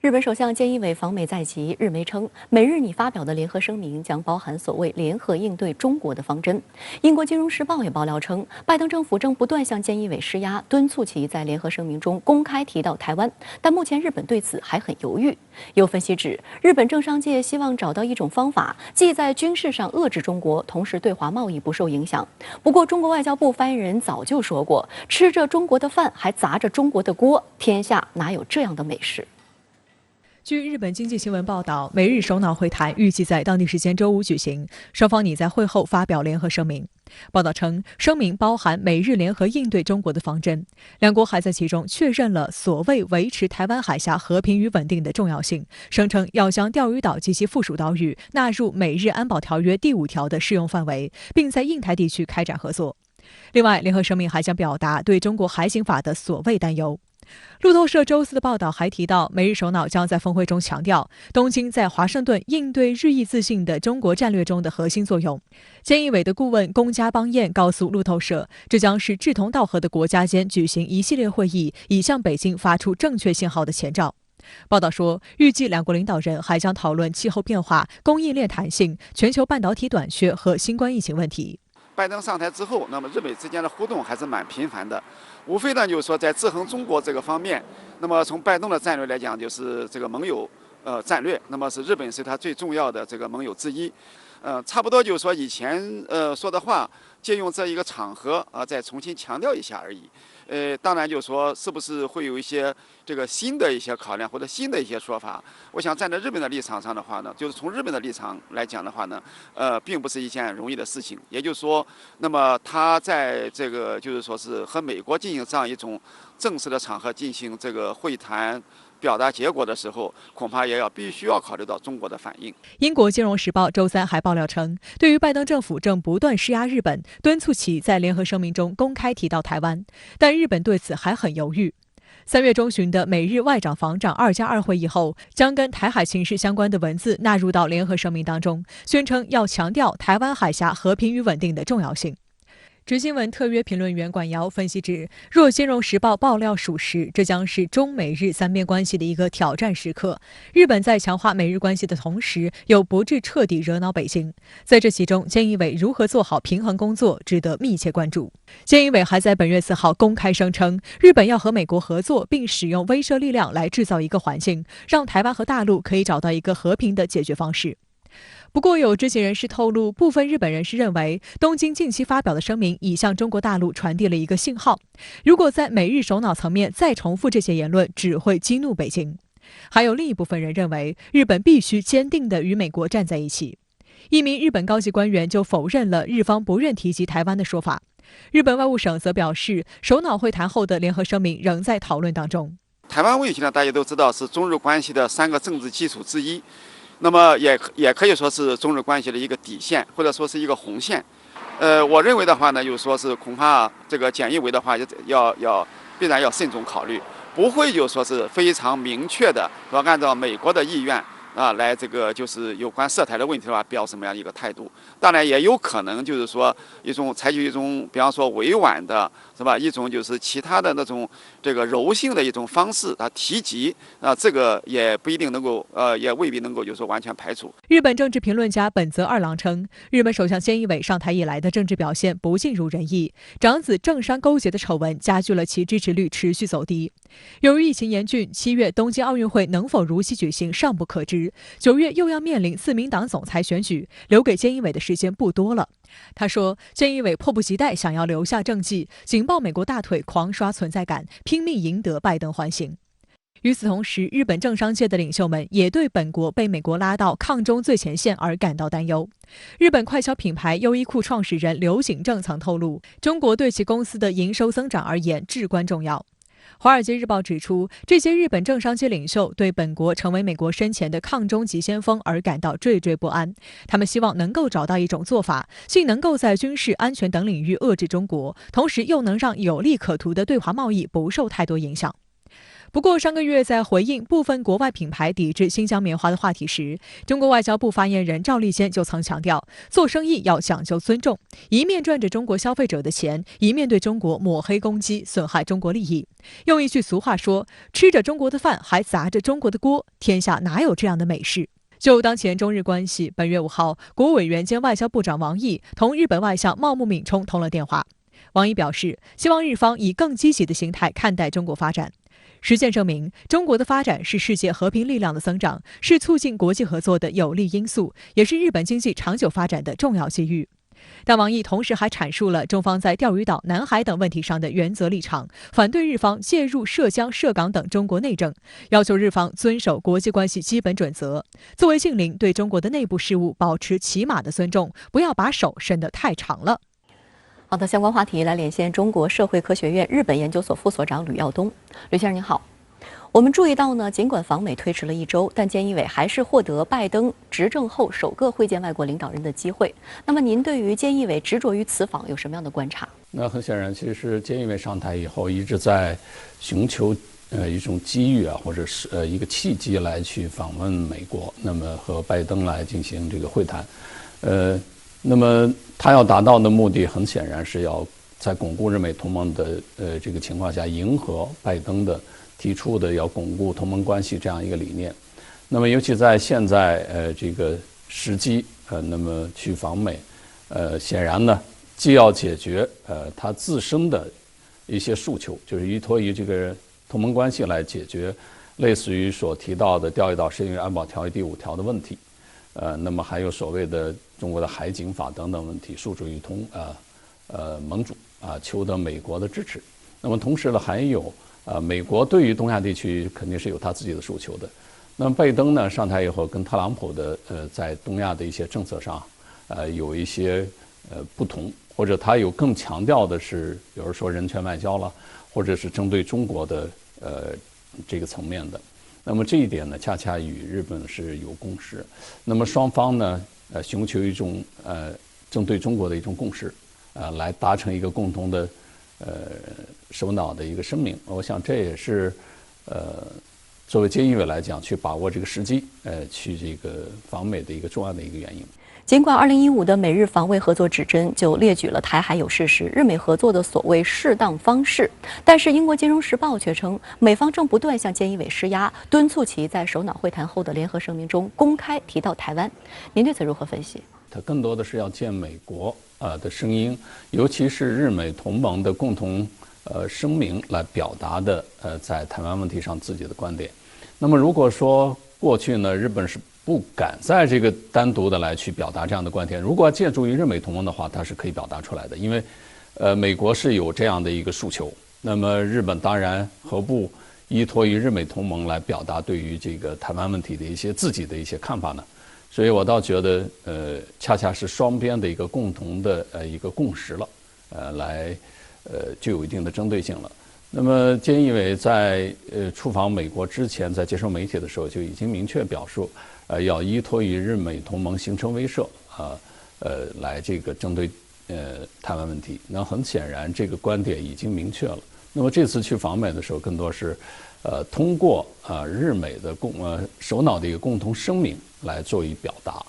日本首相菅义伟访美在即，日媒称，美日拟发表的联合声明将包含所谓联合应对中国的方针。英国《金融时报》也爆料称，拜登政府正不断向菅义伟施压，敦促其在联合声明中公开提到台湾，但目前日本对此还很犹豫。有分析指，日本政商界希望找到一种方法，既在军事上遏制中国，同时对华贸易不受影响。不过，中国外交部发言人早就说过，吃着中国的饭还砸着中国的锅，天下哪有这样的美事？据日本经济新闻报道，美日首脑会谈预计在当地时间周五举行，双方拟在会后发表联合声明。报道称，声明包含美日联合应对中国的方针，两国还在其中确认了所谓维持台湾海峡和平与稳定的重要性，声称要将钓鱼岛及其附属岛屿纳入美日安保条约第5条的适用范围，并在印太地区开展合作。另外，联合声明还将表达对中国海警法的所谓担忧。路透社周四的报道还提到，美日首脑将在峰会中强调东京在华盛顿应对日益自信的中国战略中的核心作用。菅义伟的顾问宫家邦彦告诉路透社，这将是志同道合的国家间举行一系列会议，以向北京发出正确信号的前兆。报道说，预计两国领导人还将讨论气候变化、供应链弹性、全球半导体短缺和新冠疫情问题。拜登上台之后，那么日美之间的互动还是蛮频繁的，无非呢就是说在制衡中国这个方面，那么从拜登的战略来讲，就是这个盟友战略，那么是日本是他最重要的这个盟友之一，差不多就是说以前说的话，借用这一个场合再重新强调一下而已。当然就是说是不是会有一些这个新的一些考量或者新的一些说法，我想站在日本的立场上的话呢，就是从日本的立场来讲的话呢，并不是一件容易的事情。也就是说，那么他在这个就是说是和美国进行这样一种正式的场合进行这个会谈，表达结果的时候，恐怕也必须要考虑到中国的反应。英国《金融时报》周三还爆料称，对于拜登政府正不断施压日本，敦促其在联合声明中公开提到台湾，但日本对此还很犹豫。3月中旬的美日外长防长2+2会议后，将跟台海情势相关的文字纳入到联合声明当中，宣称要强调台湾海峡和平与稳定的重要性。执新闻特约评论员管尧分析指，若《金融时报》爆料属实，这将是中美日三边关系的一个挑战时刻。日本在强化美日关系的同时，又不致彻底惹恼北京。在这其中，菅义伟如何做好平衡工作，值得密切关注。菅义伟还在本月4号公开声称，日本要和美国合作，并使用威慑力量来制造一个环境，让台湾和大陆可以找到一个和平的解决方式。不过，有知情人士透露，部分日本人士认为，东京近期发表的声明已向中国大陆传递了一个信号。如果在美日首脑层面再重复这些言论，只会激怒北京。还有另一部分人认为，日本必须坚定地与美国站在一起。一名日本高级官员就否认了日方不愿提及台湾的说法。日本外务省则表示，首脑会谈后的联合声明仍在讨论当中。台湾问题呢，大家都知道是中日关系的3个政治基础之一。那么也可以说是中日关系的一个底线，或者说是一个红线。我认为的话呢，就是说是恐怕这个菅义伟的话必然要慎重考虑，不会就说是非常明确的说按照美国的意愿来这个就是有关涉台的问题的话表什么样一个态度。当然也有可能就是说采取一种比方说委婉的是吧，一种就是其他的那种这个柔性的一种方式提及这个也不一定能够也未必能够就是说完全排除。日本政治评论家本泽二郎称，日本首相菅义伟上台以来的政治表现不尽如人意，长子政商勾结的丑闻加剧了其支持率持续走低。由于疫情严峻，7月东京奥运会能否如期举行尚不可知，9月又要面临4名党总裁选举，留给菅义伟的时间不多了。他说，菅义伟迫不及待想要留下政绩，紧抱美国大腿，狂刷存在感，拼命赢得拜登欢心。与此同时，日本政商界的领袖们也对本国被美国拉到抗中最前线而感到担忧。日本快消品牌优衣库创始人刘景正曾透露，中国对其公司的营收增长而言至关重要。《华尔街日报》指出，这些日本政商界领袖对本国成为美国身前的抗中急先锋而感到惴惴不安。他们希望能够找到一种做法，既能够在军事、安全等领域遏制中国，同时又能让有利可图的对华贸易不受太多影响。不过，上个月在回应部分国外品牌抵制新疆棉花的话题时，中国外交部发言人赵立坚就曾强调，做生意要讲究尊重，一面赚着中国消费者的钱，一面对中国抹黑攻击，损害中国利益。用一句俗话说，吃着中国的饭还砸着中国的锅，天下哪有这样的美事？就当前中日关系，本月5号，国务委员兼外交部长王毅同日本外相茂木敏充通了电话。王毅表示，希望日方以更积极的心态看待中国发展。实践证明，中国的发展是世界和平力量的增长，是促进国际合作的有利因素，也是日本经济长久发展的重要机遇。但王毅同时还阐述了中方在钓鱼岛、南海等问题上的原则立场，反对日方介入涉疆、涉港等中国内政，要求日方遵守国际关系基本准则，作为近邻对中国的内部事务保持起码的尊重，不要把手伸得太长了。好的，相关话题来连线中国社会科学院日本研究所副所长吕耀东。吕先生您好，我们注意到呢，尽管访美推迟了1周，但菅义伟还是获得拜登执政后首个会见外国领导人的机会。那么您对于菅义伟执着于此访有什么样的观察？那很显然，其实菅义伟上台以后一直在寻求一种机遇啊，或者是一个契机来去访问美国，那么和拜登来进行这个会谈，那么他要达到的目的，很显然是要在巩固日美同盟的这个情况下，迎合拜登的提出的要巩固同盟关系这样一个理念。那么尤其在现在这个时机那么去访美，显然呢，既要解决他自身的一些诉求，就是依托于这个同盟关系来解决类似于所提到的钓鱼岛适用安保条约第5条的问题。那么还有所谓的中国的海警法等等问题，诉诸于盟主求得美国的支持。那么同时呢，还有美国对于东亚地区肯定是有他自己的诉求的。那么拜登呢上台以后，跟特朗普的在东亚的一些政策上有一些不同，或者他有更强调的是，比如说人权外交了，或者是针对中国的这个层面的。那么这一点呢，恰恰与日本是有共识。那么双方呢，寻求一种针对中国的一种共识，来达成一个共同的首脑的一个声明。我想这也是作为菅义伟来讲，去把握这个时机，去这个访美的一个重要的一个原因。尽管2015的美日防卫合作指针就列举了台海有事时日美合作的所谓适当方式，但是英国金融时报却称，美方正不断向菅义伟施压，敦促其在首脑会谈后的联合声明中公开提到台湾。您对此如何分析？它更多的是要见美国的声音，尤其是日美同盟的共同声明来表达的在台湾问题上自己的观点。那么如果说过去呢，日本是不敢在这个单独的来去表达这样的观点，如果借助于日美同盟的话，它是可以表达出来的，因为美国是有这样的一个诉求，那么日本当然何不依托于日美同盟来表达对于这个台湾问题的一些自己的一些看法呢？所以我倒觉得恰恰是双边的一个共同的一个共识了，来具有一定的针对性了。那么菅义伟在出访美国之前，在接受媒体的时候就已经明确表述，要依托于日美同盟形成威慑来这个针对台湾问题。那很显然，这个观点已经明确了。那么这次去访美的时候，更多是通过日美的首脑的一个共同声明来做一表达。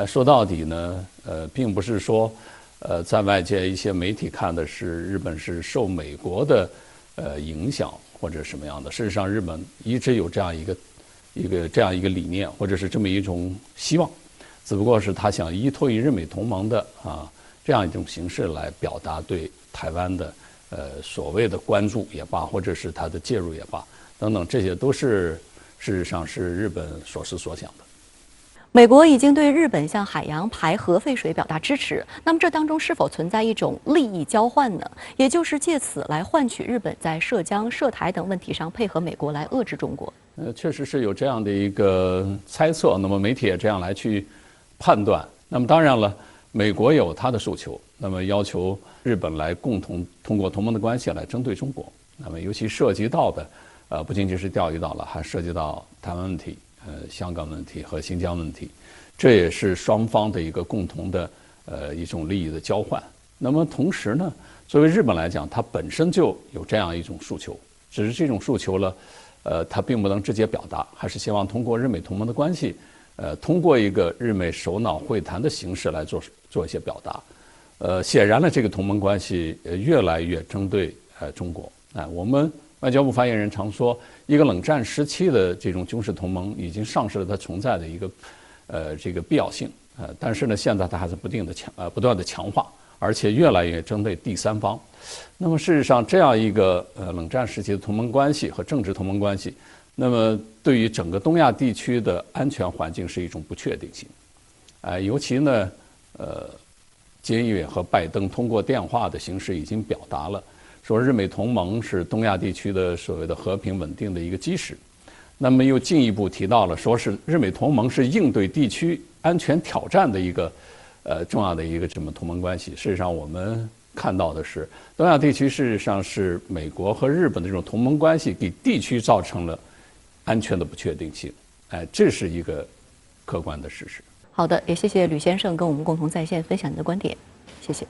说到底呢，并不是说在外界一些媒体看的是日本是受美国的影响或者什么样的。事实上，日本一直有这样一个理念，或者是这么一种希望，只不过是他想依托于日美同盟的这样一种形式来表达对台湾的所谓的关注也罢，或者是他的介入也罢等等，这些都是事实上是日本所思所想的。美国已经对日本向海洋排核废水表达支持，那么这当中是否存在一种利益交换呢？也就是借此来换取日本在涉疆、涉台等问题上配合美国来遏制中国？确实是有这样的一个猜测，那么媒体也这样来去判断。那么当然了，美国有他的诉求，那么要求日本来共同通过同盟的关系来针对中国。那么尤其涉及到的不仅仅是钓鱼岛了，还涉及到台湾问题、香港问题和新疆问题，这也是双方的一个共同的一种利益的交换。那么同时呢，作为日本来讲，它本身就有这样一种诉求，只是这种诉求了，他并不能直接表达，还是希望通过日美同盟的关系，通过一个日美首脑会谈的形式来做一些表达。显然呢，这个同盟关系越来越针对中国。我们外交部发言人常说，一个冷战时期的这种军事同盟已经丧失了它存在的一个这个必要性。但是呢，现在它还是不断的强化，而且越来越针对第三方。那么事实上，这样一个冷战时期的同盟关系和政治同盟关系，那么对于整个东亚地区的安全环境是一种不确定性。尤其呢，菅义伟和拜登通过电话的形式已经表达了，说日美同盟是东亚地区的所谓的和平稳定的一个基石。那么又进一步提到了，说是日美同盟是应对地区安全挑战的一个重要的一个这么同盟关系。事实上，我们看到的是，东亚地区事实上是美国和日本的这种同盟关系给地区造成了安全的不确定性。这是一个客观的事实。好的，也谢谢吕先生跟我们共同在线分享您的观点，谢谢。